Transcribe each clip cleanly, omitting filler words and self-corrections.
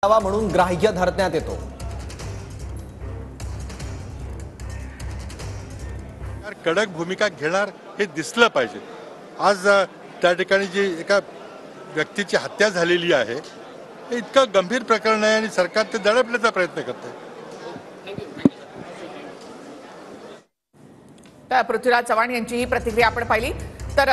म्हणून ग्राह्य धरण्यात येतो। कडक भूमिका घेणार हे दिसलं पाहिजे। आज त्या ठिकाणी जी एका व्यक्तीची हत्या झालेली आहे हे इतकं गंभीर प्रकरण आहे आणि सरकार ते दडपण्याचा प्रयत्न करते। तर पृथ्वीराज चव्हाण यांची ही प्रतिक्रिया आपण पाहिली। तर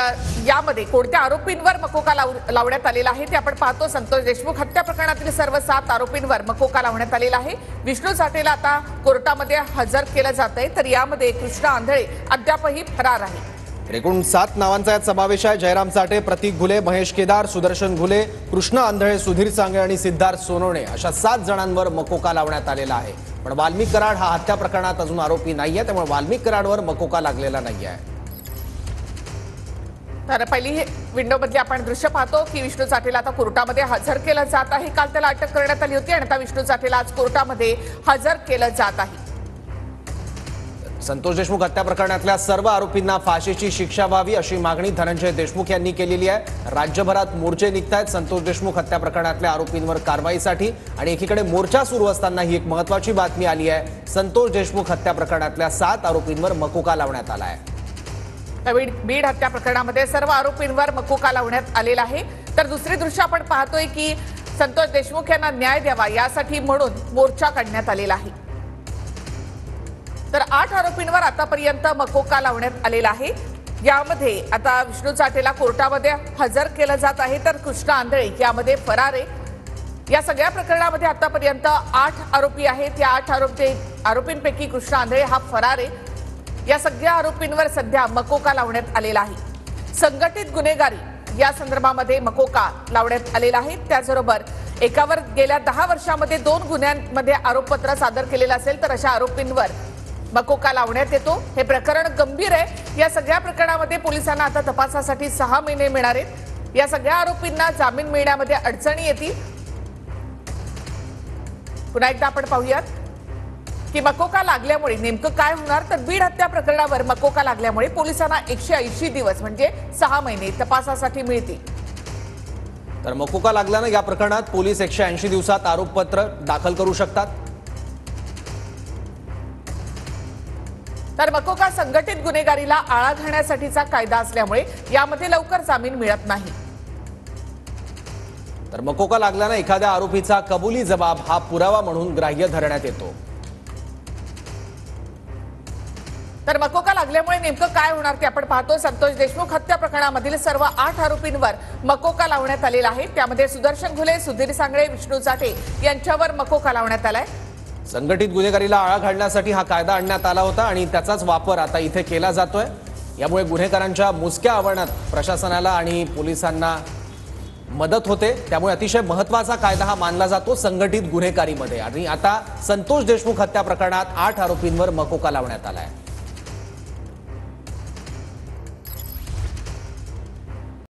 यामध्ये कोणत्या आरोपींवर मकोका लावण्यात आलेला आहे ते आपण पाहतो। संतोष देशमुख हत्या प्रकरणातील सर्व 7 आरोपींवर मकोका लावण्यात आलेला आहे। विष्णू साठेला आता कोर्टामध्ये हजर केलं जात आहे, तर यामध्ये कृष्णा आंधळे अद्यापही फरार आहे। एकूण 7 नावांचा यात समावेश आहे। जयराम साठे, प्रतीक घुले, महेश केदार, सुदर्शन घुले, कृष्णा आंधळे, सुधीर सांगळे आणि सिद्धार्थ सोनवणे अशा 7 जणांवर मकोका लावण्यात आलेला आहे। पण वाल्मिक कराड हा हत्या प्रकरणात अजून आरोपी नाहीये, त्यामुळे वाल्मिक कराडवर मकोका लागलेला नाहीये। तर पहिली विंडो मधली आपण दृश्य पाहतो की विष्णू साठेला आता कोर्टामध्ये हजर केलं जात आहे। काल त्याला अटक करण्यात आली होती आणि आता विष्णू साठेला आज कोर्टामध्ये हजर केलं जात आहे। संतोष देशमुख हत्या प्रकरणातल्या सर्व आरोपींना फाशीची शिक्षा व्हावी अशी मागणी धनंजय देशमुख यांनी केलेली आहे। राज्यभरात मोर्चे निघतायत संतोष देशमुख हत्या प्रकरणातल्या आरोपींवर कारवाईसाठी आणि एकीकडे मोर्चा सुरू असताना ही एक महत्त्वाची बातमी आली आहे। संतोष देशमुख हत्या प्रकरणातल्या 7 आरोपींवर मकोका लावण्यात आला आहे। बीड हत्या प्रकरणामध्ये सर्व आरोपींवर मकोका लावण्यात आलेला आहे। तर दुसरी दृश्य आपण पाहतोय की संतोष देशमुख यांना न्याय द्यावा यासाठी म्हणून मोर्चा काढण्यात आलेला आहे। तर 8 आरोपींवर आतापर्यंत मकोका लावण्यात आलेला आहे। यामध्ये आता विष्णू साठेला कोर्टामध्ये हजर केलं जात आहे, तर कृष्णा आंधळे यामध्ये फरार आहे। या सगळ्या प्रकरणामध्ये आतापर्यंत 8 आरोपी आहेत। या 8 आरोपींपैकी कृष्णा आंधळे हा फरार आहे। या सगळ्या आरोपींवर सध्या मकोका लावण्यात आलेला आहे। संघटित गुन्हेगारी या संदर्भामध्ये मकोका लावण्यात आलेला आहे। त्याचबरोबर एकावर गेल्या 10 वर्षांमध्ये 2 गुन्ह्यांमध्ये आरोपपत्र सादर केलेलं असेल तर अशा आरोपींवर मकोका लावण्यात येतो। हे प्रकरण गंभीर आहे। या सगळ्या प्रकरणामध्ये पोलिसांना आता तपासासाठी 6 महिने मिळणार आहेत। या सगळ्या आरोपींना जामीन मिळण्यामध्ये अडचणी येतील। पुन्हा एकदा आपण पाहूयात की मकोका लागल्यामुळे नेमकं काय होणार। तर बीड हत्या प्रकरणावर मकोका लागल्यामुळे पोलिसांना 180 दिवस म्हणजे 6 महिने तपासासाठी मिळतील। तर मकोका लागल्याने या प्रकरणात पोलीस 180 दिवसात आरोपपत्र दाखल करू शकतात। तर मकोका संघटित गुन्हेगारीला आळा घालण्यासाठीचा कायदा असल्यामुळे यामध्ये लवकर जामीन मिळत नाही। तर मकोका लागल्याने एखाद्या आरोपीचा कबुली जबाब हा पुरावा म्हणून ग्राह्य धरण्यात येतो। तर मकोका लागल्यामुळे नेमकं काय होणार ते आपण पाहतो। संतोष देशमुख हत्या प्रकरणामधील सर्व 8 आरोपींवर मकोका लावण्यात आलेला आहे। त्यामध्ये सुदर्शन घुले, सुधीर सांगळे, विष्णू साठे यांच्यावर मकोका लावण्यात आलाय। संघटित गुन्हेगारीला आळा घालण्यासाठी हा कायदा आणण्यात आला होता आणि त्याचाच वापर आता इथे केला जातोय। यामुळे गुन्हेगारांच्या मुसक्या आवरणात प्रशासनाला आणि पोलिसांना मदत होते। त्यामुळे अतिशय महत्त्वाचा कायदा हा मानला जातो संघटित गुन्हेगारीमध्ये। आणि आता संतोष देशमुख हत्या प्रकरणात 8 आरोपींवर मकोका लावण्यात आलाय।